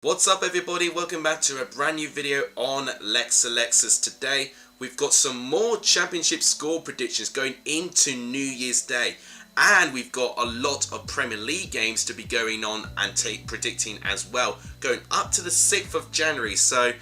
What's up everybody, welcome back to a brand new video on Lexalexus. Today we've got some more championship score predictions going into New Year's Day, and we've got a lot of Premier League games to be going on and predicting as well, going up to the 6th of January. So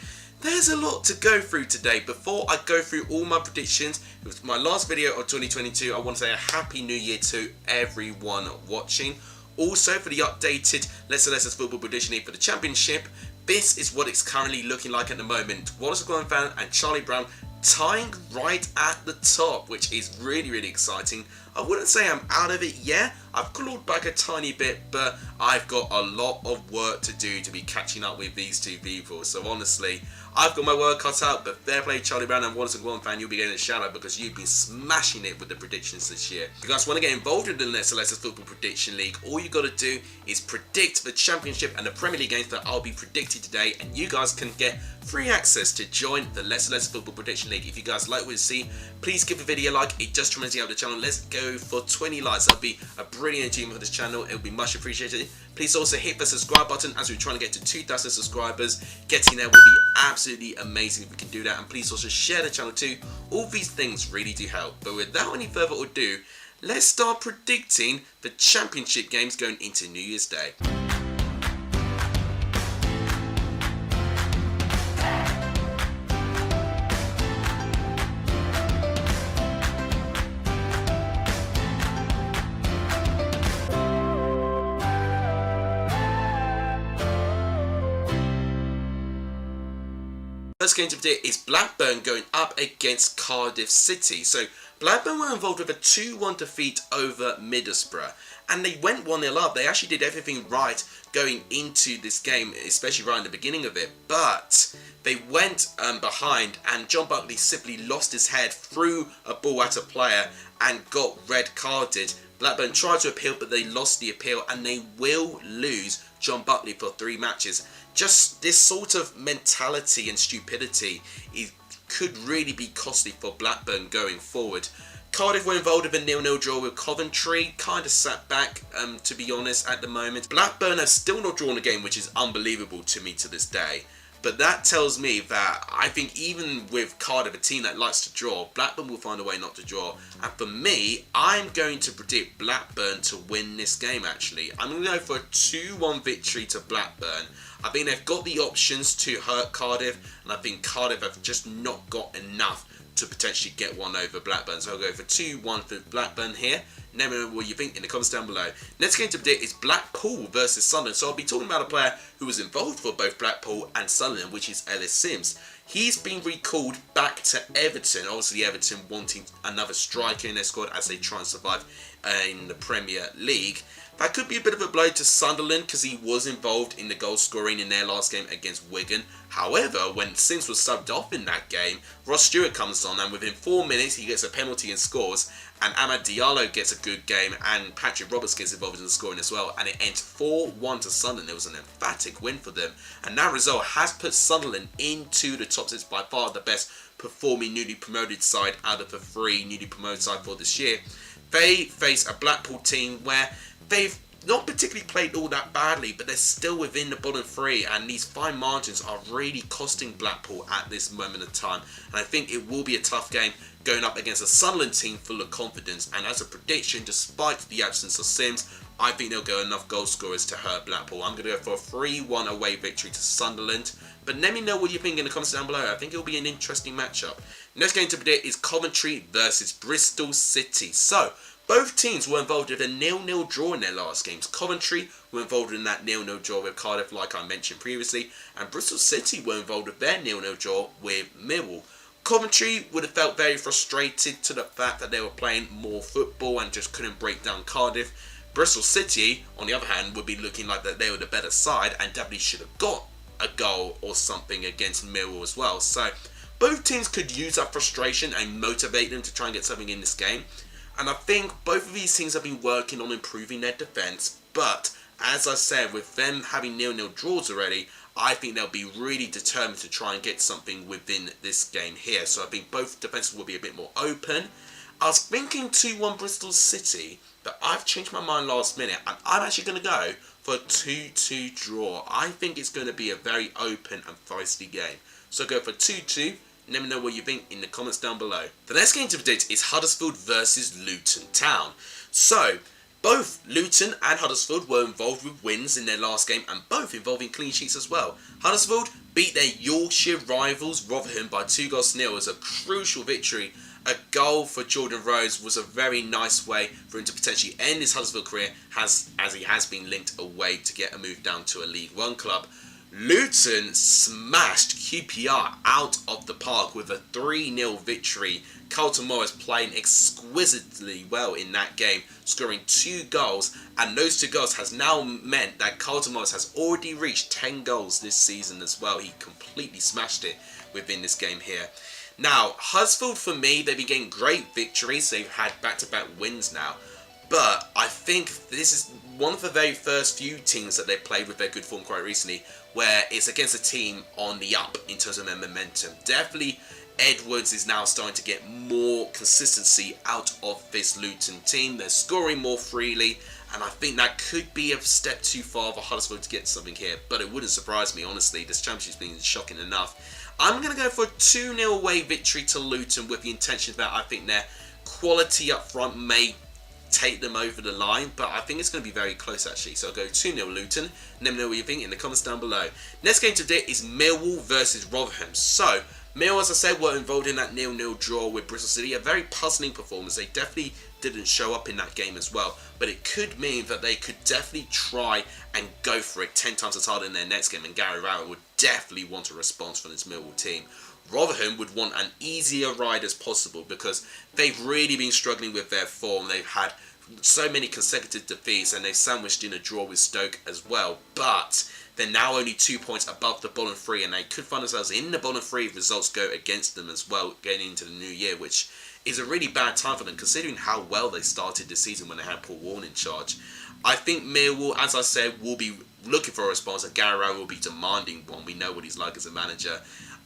there's a lot to go through today. Before I go through all my predictions, it was my last video of 2022. I want to say a happy new year to everyone watching. Also, for the updated Lexalexus football prediction league for the championship, this is what it's currently looking like at the moment. Wallace fan and Charlie Brown tying right at the top, which is really exciting. I wouldn't say I'm out of it yet. I've clawed back a tiny bit, but I've got a lot of work to do to be catching up with these two people. So honestly, I've got my work cut out, but fair play Charlie Brown and Wallace fan, you'll be getting a shout out because you've been smashing it with the predictions this year. If you guys want to get involved in the Lexalexus Football Prediction League, all you got to do is predict the Championship and the Premier League games that I'll be predicting today, and you guys can get free access to join the Lexalexus Football Prediction League. If you guys like what you see, please give the video a like. It just tremendously helps the channel. Let's go for 20 likes. That'll be a brilliant achievement for this channel. It will be much appreciated. Please also hit the subscribe button as we're trying to get to 2,000 subscribers. Getting there will be absolutely amazing if we can do that. And please also share the channel too. All these things really do help. But without any further ado, let's start predicting the championship games going into New Year's Day. First game to predict is Blackburn going up against Cardiff City. So Blackburn were involved with a 2-1 defeat over Middlesbrough, and they went 1-0 up. They actually did everything right going into this game, especially right in the beginning of it, but they went behind, and John Buckley simply lost his head, threw a ball at a player and got red carded. Blackburn tried to appeal, but they lost the appeal, and they will lose John Buckley for 3 matches. Just this sort of mentality and stupidity could really be costly for Blackburn going forward. Cardiff were involved with a 0-0 draw with Coventry, kind of sat back to be honest at the moment. Blackburn have still not drawn a game, which is unbelievable to me to this day. But that tells me that I think even with Cardiff, a team that likes to draw, Blackburn will find a way not to draw. And for me, I'm going to predict Blackburn to win this game actually. I'm going to go for a 2-1 victory to Blackburn. I think they've got the options to hurt Cardiff, and I think Cardiff have just not got enough to potentially get one over Blackburn. So I'll go for 2-1 for Blackburn here. Let me know what you think in the comments down below. Next game to predict is Blackpool versus Sunderland. So I'll be talking about a player who was involved for both Blackpool and Sunderland, which is Ellis Sims. He's been recalled back to Everton. Obviously Everton wanting another striker in their squad as they try and survive in the Premier League. That could be a bit of a blow to Sunderland because he was involved in the goal scoring in their last game against Wigan. However, when Sims was subbed off in that game, Ross Stewart comes on, and within 4 minutes he gets a penalty and scores, and Amad Diallo gets a good game, and Patrick Roberts gets involved in the scoring as well, and it ends 4-1 to Sunderland. It was an emphatic win for them, and that result has put Sunderland into the top 6, by far the best performing newly promoted side out of the 3 newly promoted side for this year. They face a Blackpool team where they've not particularly played all that badly, but they're still within the bottom 3, and these fine margins are really costing Blackpool at this moment of time. And I think it will be a tough game going up against a Sunderland team full of confidence. And as a prediction, despite the absence of Sims, I think they'll go enough goal scorers to hurt Blackpool. I'm going to go for a 3-1 away victory to Sunderland. But let me know what you think in the comments down below. I think it'll be an interesting matchup. Next game to predict is Coventry versus Bristol City. So both teams were involved with a 0-0 draw in their last games. Coventry were involved in that 0-0 draw with Cardiff, like I mentioned previously, and Bristol City were involved with their 0-0 draw with Millwall. Coventry would have felt very frustrated to the fact that they were playing more football and just couldn't break down Cardiff. Bristol City, on the other hand, would be looking like that they were the better side and definitely should have got a goal or something against Millwall as well. So both teams could use that frustration and motivate them to try and get something in this game. And I think both of these teams have been working on improving their defence, but as I said, with them having 0-0 draws already, I think they'll be really determined to try and get something within this game here. So I think both defences will be a bit more open. I was thinking 2-1 Bristol City, but I've changed my mind last minute, and I'm actually going to go for a 2-2 draw. I think it's going to be a very open and feisty game. So go for 2-2. Let me know what you think in the comments down below. The next game to predict is Huddersfield versus Luton Town. So, both Luton and Huddersfield were involved with wins in their last game, and both involving clean sheets as well. Huddersfield beat their Yorkshire rivals Rotherham by 2-0. It was a crucial victory. A goal for Jordan Rhodes was a very nice way for him to potentially end his Huddersfield career, as he has been linked away to get a move down to a League One club. Luton smashed QPR out of the park with a 3-0 victory. Carlton Morris playing exquisitely well in that game, scoring 2 goals, and those 2 goals has now meant that Carlton Morris has already reached 10 goals this season as well. He completely smashed it within this game here. Now, Huddersfield, for me, they've been getting great victories. They've had back-to-back wins now. But I think this is one of the very first few teams that they've played with their good form quite recently, where it's against a team on the up in terms of their momentum. Definitely, Edwards is now starting to get more consistency out of this Luton team. They're scoring more freely, and I think that could be a step too far for Huddersfield to get something here. But it wouldn't surprise me, honestly. This championship's been shocking enough. I'm going to go for a 2-0 away victory to Luton with the intention that I think their quality up front may take them over the line, but I think it's going to be very close actually. So I'll go 2-0 Luton. Let me know what you think in the comments down below. Next game today is Millwall versus Rotherham. So Millwall, as I said, were involved in that 0-0 draw with Bristol City. A very puzzling performance. They definitely didn't show up in that game as well, but it could mean that they could definitely try and go for it 10 times as hard in their next game, and Gary Rowett would definitely want a response from this Millwall team. Rotherham would want an easier ride as possible because they've really been struggling with their form. They've had so many consecutive defeats, and they've sandwiched in a draw with Stoke as well. But they're now only 2 points above the bottom 3, and they could find themselves in the bottom 3 if results go against them as well getting into the new year, which is a really bad time for them considering how well they started the season when they had Paul Warne in charge. I think Millwall, as I said, will be looking for a response, and Gary Rowett will be demanding one. We know what he's like as a manager.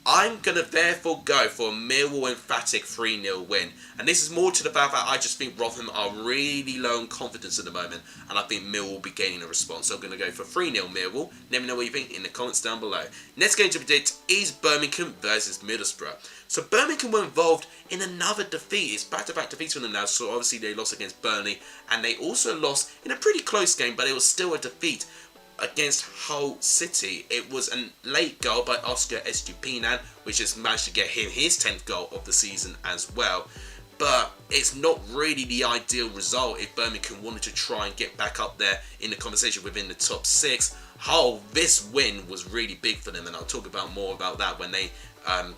I'm going to therefore go for a Millwall emphatic 3-0 win. And this is more to the fact that I just think Rotherham are really low in confidence at the moment, and I think Millwall will be gaining a response. So I'm going to go for 3-0 Millwall. Let me know what you think in the comments down below. Next game to predict is Birmingham versus Middlesbrough. So Birmingham were involved in another defeat. It's back-to-back defeats for them now. So obviously they lost against Burnley, and they also lost in a pretty close game, but it was still a defeat against Hull City. It was a late goal by Oscar Estupiñán, which has managed to get him his 10th goal of the season as well. But it's not really the ideal result if Birmingham wanted to try and get back up there in the conversation within the top 6. Hull, this win was really big for them, and I'll talk about more about that when they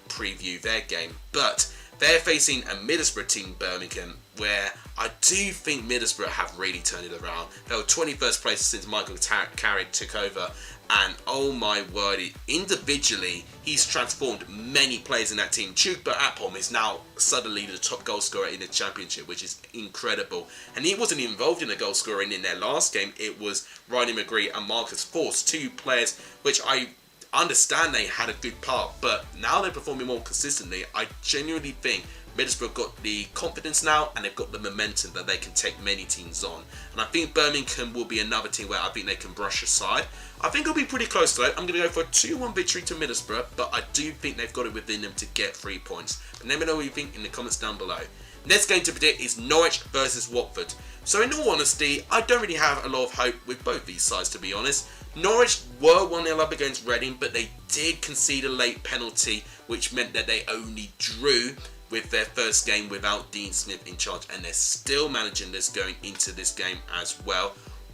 preview their game. But they're facing a Middlesbrough team, Birmingham, where I do think Middlesbrough have really turned it around. They were 21st place since Michael Carrick took over, and oh my word, individually he's transformed many players in that team. Chuba Akpom is now suddenly the top goal scorer in the championship, which is incredible. And he wasn't involved in the goal scoring in their last game. It was Riley McGree and Marcus Forss, 2 players which I understand they had a good part, but now they're performing more consistently. I genuinely think Middlesbrough got the confidence now, and they've got the momentum that they can take many teams on. And I think Birmingham will be another team where I think they can brush aside. I think it'll be pretty close though. I'm going to go for a 2-1 victory to Middlesbrough, but I do think they've got it within them to get 3 points. But let me know what you think in the comments down below. Next game to predict is Norwich versus Watford. So in all honesty, I don't really have a lot of hope with both these sides, to be honest. Norwich were 1-0 up against Reading, but they did concede a late penalty, which meant that they only drew with their first game without Dean Smith in charge, and they're still managing this going into this game as well.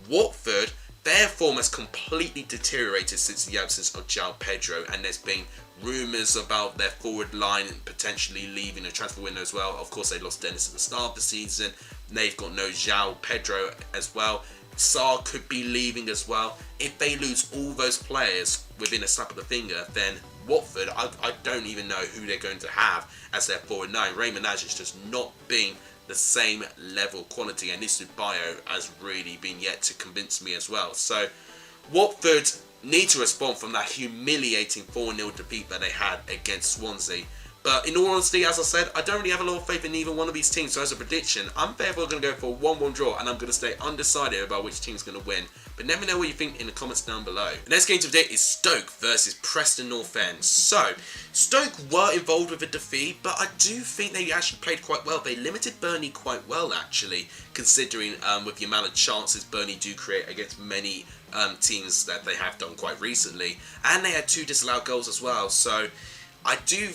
Watford, their form has completely deteriorated since the absence of João Pedro, and there's been rumours about their forward line potentially leaving a transfer window as well. Of course, they lost Dennis at the start of the season. They've got no João Pedro as well. Sarr could be leaving as well. If they lose all those players within a snap of the finger, then Watford, I don't even know who they're going to have as their forward 9. Raymond Nash has just not been the same level quality, and this bio has really been yet to convince me as well. So Watford need to respond from that humiliating 4-0 defeat that they had against Swansea. But in all honesty, as I said, I don't really have a lot of faith in either one of these teams. So as a prediction, I'm therefore going to go for a 1-1 draw, and I'm going to stay undecided about which team's going to win. But let me know what you think in the comments down below. The next game today is Stoke versus Preston North End. So, Stoke were involved with a defeat, but I do think they actually played quite well. They limited Burnley quite well, actually, considering with the amount of chances Burnley do create against many teams that they have done quite recently. And they had 2 disallowed goals as well. So, I do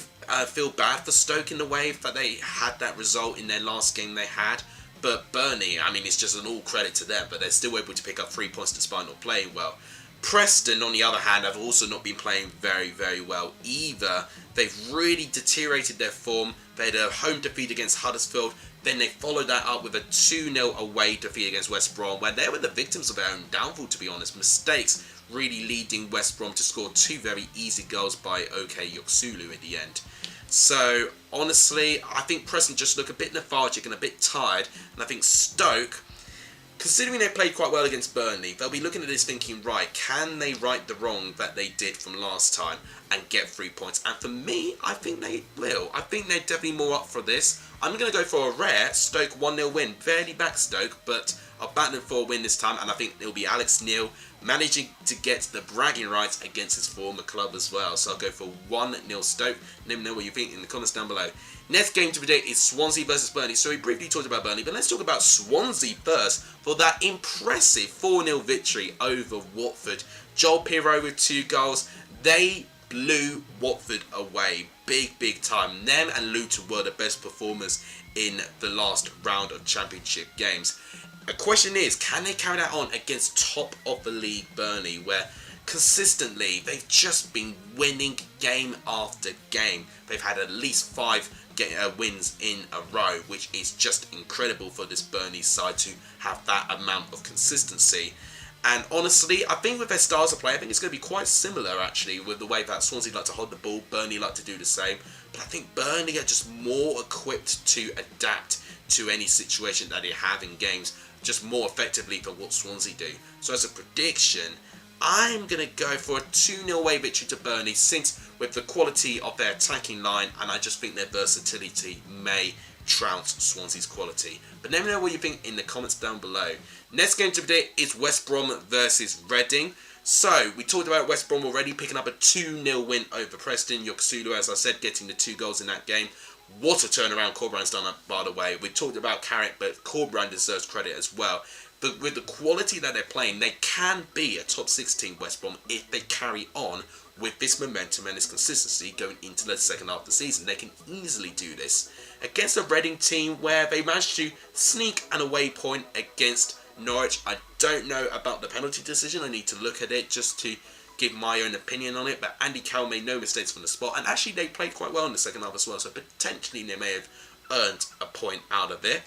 feel bad for Stoke in the way that they had that result in their last game they had. But Burnley, I mean, it's just an all credit to them, but they're still able to pick up 3 points despite not playing well. Preston, on the other hand, have also not been playing very, very well either. They've really deteriorated their form. They had a home defeat against Huddersfield. Then they followed that up with a 2-0 away defeat against West Brom, where they were the victims of their own downfall, to be honest. Mistakes really leading West Brom to score 2 very easy goals by OK Yoksulu at the end. So, honestly, I think Preston just look a bit lethargic and a bit tired. And I think Stoke, considering they played quite well against Burnley, they'll be looking at this thinking, right, can they right the wrong that they did from last time and get 3 points? And for me, I think they will. I think they're definitely more up for this. I'm going to go for a rare Stoke 1-0 win. Barely back Stoke, but I'll back them for a win this time. And I think it'll be Alex Neil managing to get the bragging rights against his former club as well. So I'll go for 1-0 Stoke. Let me know what you think in the comments down below. Next game to predict is Swansea versus Burnley. So we briefly talked about Burnley, but let's talk about Swansea first for that impressive 4-0 victory over Watford. Joel Pirro with 2 goals. They blew Watford away big, big time. Them and Luton were the best performers in the last round of championship games. The question is, can they carry that on against top of the league Burnley, where consistently they've just been winning game after game. They've had at least 5 wins in a row, which is just incredible for this Burnley side to have that amount of consistency. And honestly, I think with their styles of play, I think it's going to be quite similar actually with the way that Swansea like to hold the ball, Burnley like to do the same. But I think Burnley are just more equipped to adapt to any situation that they have in games, just more effectively than what Swansea do. So as a prediction, I'm going to go for a 2-0 away victory to Burnley, since with the quality of their attacking line, and I just think their versatility may trounce Swansea's quality. But let me know what you think in the comments down below. Next game today is West Brom versus Reading. So, we talked about West Brom already picking up a 2-0 win over Preston. Yoksulu, as I said, getting the 2 goals in that game. What a turnaround Corberan's done, by the way. We talked about Carrick, but Corberan deserves credit as well. But with the quality that they're playing, they can be a top 6 team, West Brom, if they carry on with this momentum and this consistency going into the second half of the season. They can easily do this against a Reading team where they managed to sneak an away point against Norwich. I don't know about the penalty decision. I need to look at it just to give my own opinion on it, but Andy Carroll made no mistakes from the spot, and actually they played quite well in the second half as well, so potentially they may have earned a point out of it.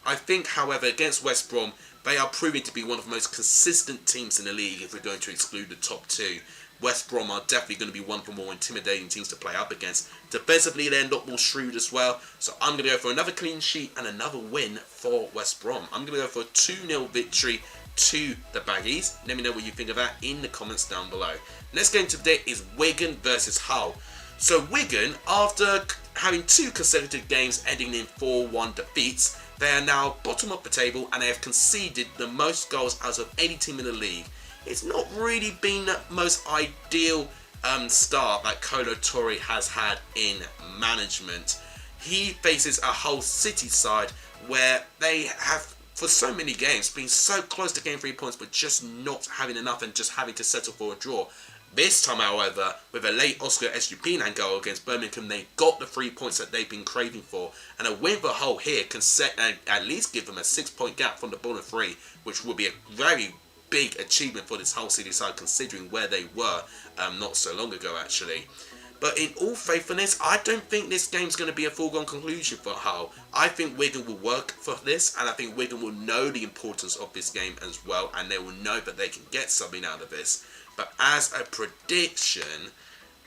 I think, however, against West Brom, they are proving to be one of the most consistent teams in the league if we're going to exclude the top 2. West Brom are definitely going to be one of the more intimidating teams to play up against. Defensively, they're a lot more shrewd as well, so I'm going to go for another clean sheet and another win for West Brom. I'm going to go for a 2-0 victory to the Baggies. Let me know what you think of that in the comments down below. Next game today is Wigan versus Hull. So Wigan, after having 2 consecutive games ending in 4-1 defeats, they are now bottom of the table and they have conceded the most goals out of any team in the league. It's not really been the most ideal start that Kolo Touré has had in management. He faces a Hull City side where they have, for so many games, been so close to getting 3 points, but just not having enough and just having to settle for a draw. This time, however, with a late Oscar Estupiñán goal against Birmingham, they got the 3 points that they've been craving for. And a win for Hull here can set and at least give them a 6-point gap from the bottom 3, which would be a very big achievement for this Hull City side, considering where they were not so long ago, actually. But in all faithfulness, I don't think this game's going to be a foregone conclusion for Hull. I think Wigan will work for this, and I think Wigan will know the importance of this game as well, and they will know that they can get something out of this. But as a prediction,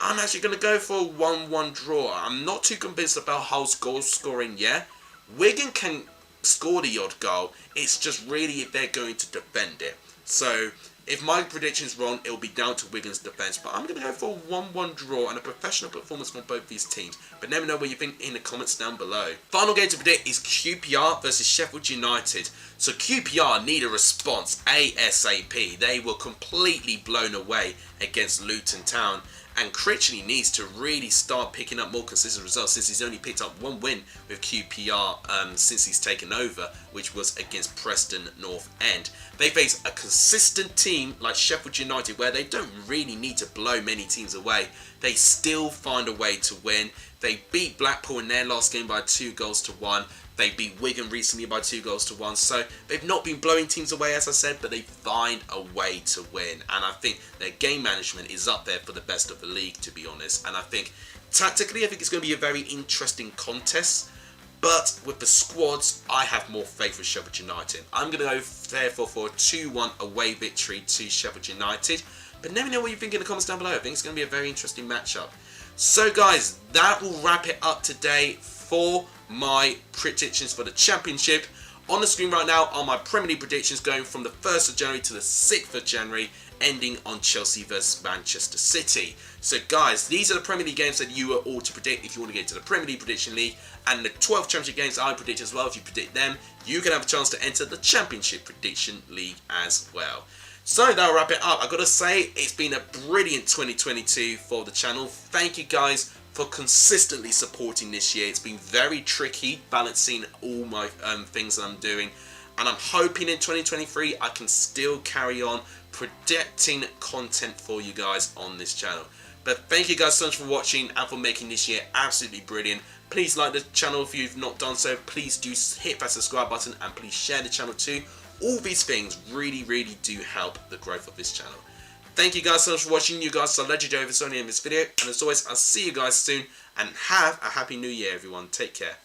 I'm actually going to go for a 1-1 draw. I'm not too convinced about Hull's goal scoring yet. Wigan can score the odd goal. It's just really if they're going to defend it. So If my prediction's wrong, it'll be down to Wigan's defence. But I'm going to go for a 1-1 draw and a professional performance from both these teams. But let me know what you think in the comments down below. Final game to predict is QPR versus Sheffield United. So QPR need a response ASAP. They were completely blown away against Luton Town. And Critchley needs to really start picking up more consistent results, since he's only picked up one win with QPR since he's taken over, which was against Preston North End. They face a consistent team like Sheffield United, where they don't really need to blow many teams away. They still find a way to win. They beat Blackpool in their last game by 2-1. They beat Wigan recently by 2-1. So they've not been blowing teams away, as I said, but they find a way to win. And I think their game management is up there for the best of the league, to be honest. And I think tactically, I think it's going to be a very interesting contest. But with the squads, I have more faith with Sheffield United. I'm going to go therefore for a 2-1 away victory to Sheffield United. But let me know what you think in the comments down below. I think it's going to be a very interesting matchup. So guys, that will wrap it up today for my predictions for the Championship. On the screen right now are my Premier League predictions going from the 1st of January to the 6th of January, ending on Chelsea versus Manchester City. So guys, these are the Premier League games that you are all to predict if you want to get to the Premier League Prediction League, and the 12 Championship games I predict as well. If you predict them, you can have a chance to enter the Championship Prediction League as well. So that'll wrap it up. I've got to say, it's been a brilliant 2022 for the channel. Thank you guys for consistently supporting this year. It's been very tricky balancing all my things that I'm doing, and I'm hoping in 2023 I can still carry on predicting content for you guys on this channel. But thank you guys so much for watching and for making this year absolutely brilliant. Please like the channel if you've not done so. Please do hit that subscribe button, and please share the channel too. All these things really do help the growth of this channel. Thank you guys so much for watching. You guys are legendary for Sony in this video. And as always, I'll see you guys soon. And have a happy new year, everyone. Take care.